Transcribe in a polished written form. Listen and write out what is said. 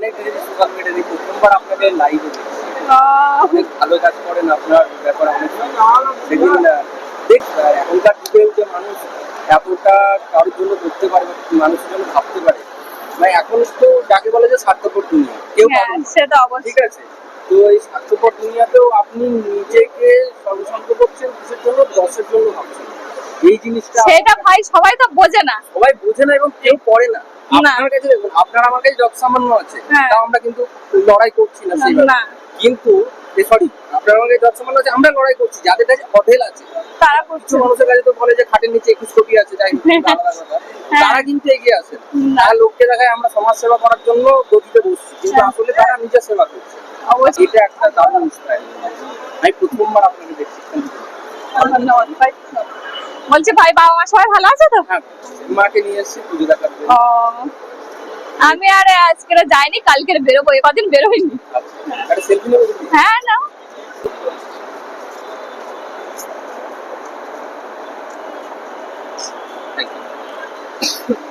অনেক social media দেখি প্রথমবার আপনাকে লাইভে দেখছি। অনেক ভালো কাজ করেন, আপনার ব্যাপার অনেক সেদিন এখনকার যুগে যে মানুষ এতটা কারোর জন্য করতে পারে বা মানুষের জন্য ভাবতে পারে, মানে এখন তো যাকে বলে যে স্বার্থপর দুনিয়া, কেউ পাবে না। সে তো অবশ্যই। ঠিক আছে, তো এই স্বার্থপর দুনিয়াতেও আপনি নিজেকে সর্বশান্ত করছেন কিসের জন্য? দশের জন্য ভাবছেন। এই জিনিসটা সেটা ভাই সবাই তো বোঝে না। সবাই বোঝে না এবং কেউ করে না। না। আপনার কাছে দেখুন, আপনার আমার কাছে যত সামান্য আছে, হ্যাঁ। তাও আমরা কিন্তু লড়াই করছি না সেইভাবে। না। কিন্তু সরি, আপনার আমার কাছে যত সামান্য আছে আমরা লড়াই করছি। যাদের কাছে অঢেল আছে, তারা কিছু করছে মানুষের কাছে তো বলে যে খাটের নিচে 21 কোটি আছে, যাই হোক, সেটা আলাদা কথা। হ্যাঁ। তারা কিন্তু এগিয়ে আসে না। না। তারা লোককে দেখায় আমরা সমাজ সেবা করার জন্য গদিতে বসছি, কিন্তু হ্যাঁ। আসলে তারা নিজের সেবা করছে। অবশ্যই। এটা একটা দারুণ ইন্সপায়ারিং। আমি প্রথমবার আপনাকে দেখছি। ধন্যবাদ ভাই। বলছি ভাই বাবা মা সবাই ভালো আছে তো? হ্যাঁ, মাকে নিয়ে এসেছি পুজো দেখার জন্য। ও, আমি আর আজকে যাইনি, কালকে বেরোবো, এ কদিন বেরোইনি। আচ্ছা, একটা সেলফি নেবো? হ্যাঁ নাও। Thank you.